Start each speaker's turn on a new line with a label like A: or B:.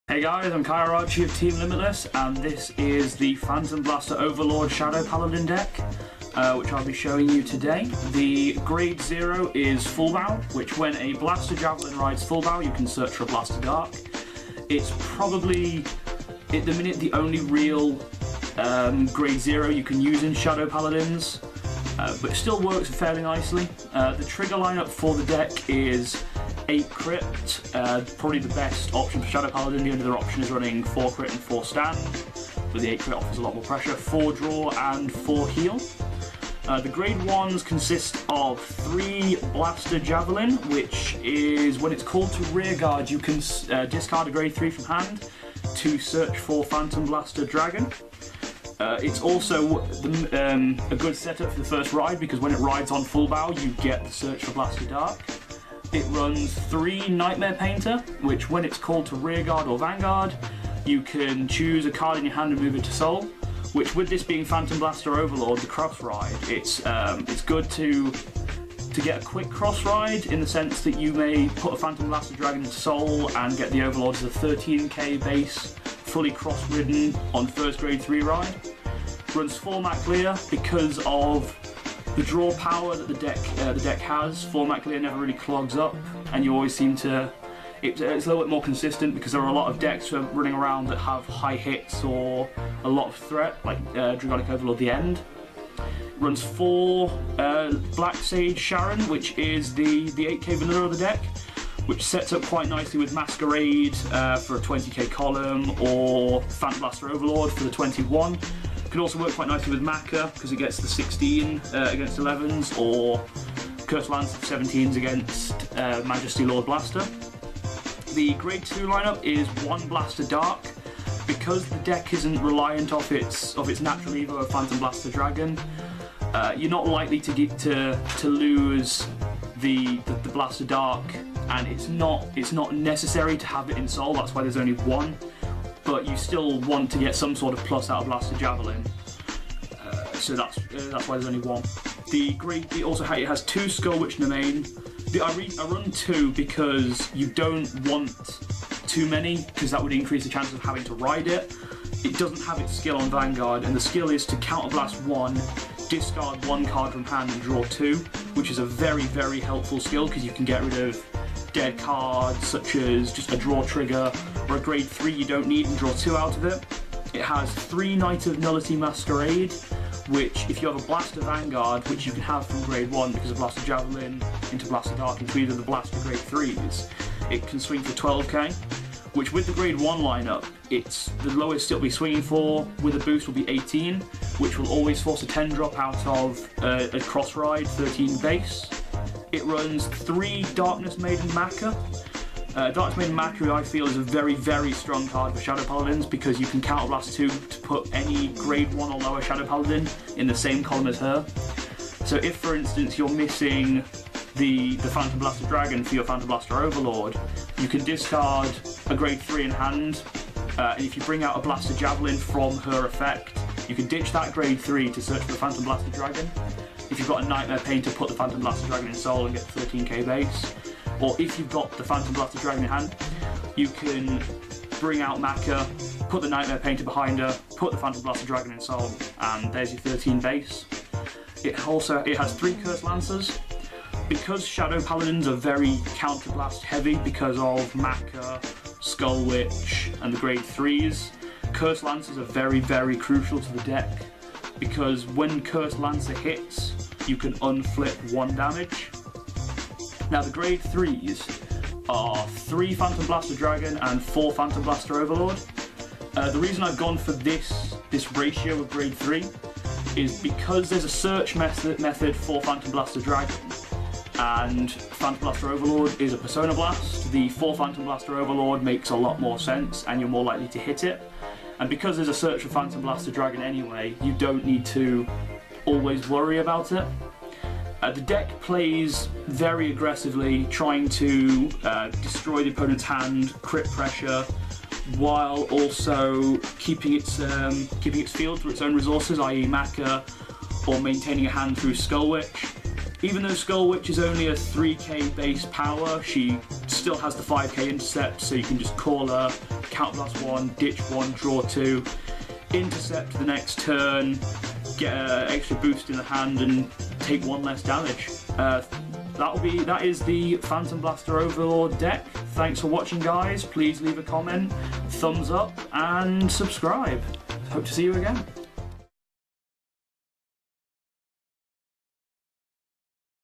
A: Hey guys, I'm Cardfight of Team Limitless, and this is the Phantom Blaster Overlord Shadow Paladin deck, which I'll be showing you today. The grade 0 is full bow, which when a Blaster Javelin rides full bow, you can search for a Blaster Dark. It's probably, at the minute, the only real grade 0 you can use in Shadow Paladins, but it still works fairly nicely. The trigger lineup for the deck is 8 crit, probably the best option for Shadow Paladin. The only other option is running 4 crit and 4 stand, but the 8 crit offers a lot more pressure, 4 draw and 4 heal. The grade 1s consist of 3 Blaster Javelin, which is, when it's called to rearguard, you can discard a grade 3 from hand to search for Phantom Blaster Dragon. It's also a good setup for the first ride, because when it rides on full bow, you get the search for Blaster Dark. It runs 3 Nightmare Painter, which when it's called to rearguard or Vanguard, you can choose a card in your hand and move it to soul, which with this being Phantom Blaster Overlord, the cross ride, it's good to get a quick cross ride, in the sense that you may put a Phantom Blaster Dragon into soul and get the Overlord as a 13k base, fully cross ridden on first grade 3 ride. Runs 4 Mat Clear because of the draw power that the deck has. 4 Mat Clear never really clogs up, and you always seem to. It's a little bit more consistent, because there are a lot of decks running around that have high hits or a lot of threat, like Dragonic Overlord the End. Runs 4 Black Sage Sharon, which is the 8k vanilla of the deck, which sets up quite nicely with Masquerade for a 20k column, or Phantom Blaster Overlord for the 21. Can also work quite nicely with Maka, because it gets the 16 against 11s, or Curse Lance 17s against Majesty Lord Blaster. The grade 2 lineup is 1 Blaster Dark, because the deck isn't reliant off its natural evo of Phantom Blaster Dragon. You're not likely to lose the Blaster Dark, and it's not necessary to have it in soul. That's why there's only 1. But you still want to get some sort of plus out of Blaster Javelin, so that's why there's only 1. The grade B also has 2 Skull Witch in the main. I run 2 because you don't want too many, because that would increase the chances of having to ride it. It doesn't have its skill on Vanguard, and the skill is to counterblast 1, discard 1 card from hand and draw 2, which is a very, very helpful skill, because you can get rid of dead cards such as just a draw trigger or a grade 3 you don't need and draw 2 out of it. It has 3 Knight of Nullity Masquerade, which if you have a Blaster Vanguard, which you can have from grade 1 because of Blaster Javelin into Blaster Dark into either the Blaster grade 3s, it can swing for 12k, which with the grade 1 lineup, it's the lowest it'll be swinging for with a boost will be 18, which will always force a 10 drop out of a cross ride 13 base. It runs 3 Darkness Maiden Maka. Darkness Maiden Maka, I feel, is a very, very strong card for Shadow Paladins, because you can counterblast 2 to put any grade 1 or lower Shadow Paladin in the same column as her. So if, for instance, you're missing the Phantom Blaster Dragon for your Phantom Blaster Overlord, you can discard a grade 3 in hand, and if you bring out a Blaster Javelin from her effect, you can ditch that grade 3 to search for the Phantom Blaster Dragon. If you've got a Nightmare Painter, put the Phantom Blaster Dragon in soul and get 13k base. Or if you've got the Phantom Blaster Dragon in hand, you can bring out Maka, put the Nightmare Painter behind her, put the Phantom Blaster Dragon in soul, and there's your 13 base. It has 3 Curse Lancers. Because Shadow Paladins are very counterblast heavy because of Maka, Skull Witch, and the grade 3s, Curse Lancers are very, very crucial to the deck, because when Curse Lancer hits, you can unflip 1 damage. Now the grade 3s are 3 Phantom Blaster Dragon and 4 Phantom Blaster Overlord. The reason I've gone for this ratio of grade 3 is because there's a search method for Phantom Blaster Dragon, and Phantom Blaster Overlord is a Persona Blast. The 4 Phantom Blaster Overlord makes a lot more sense, and you're more likely to hit it. And because there's a search for Phantom Blaster Dragon anyway, you don't need to always worry about it. The deck plays very aggressively, trying to destroy the opponent's hand, crit pressure, while also keeping its field through its own resources, i.e. Maka, or maintaining a hand through Skull Witch. Even though Skull Witch is only a 3k base power, she still still has the 5k intercept, so you can just call her, counterblast 1, ditch 1, draw 2, intercept the next turn, get an extra boost in the hand, and take 1 less damage. That is the Phantom Blaster Overlord deck. Thanks for watching, guys. Please leave a comment, thumbs up, and subscribe. Hope to see you again.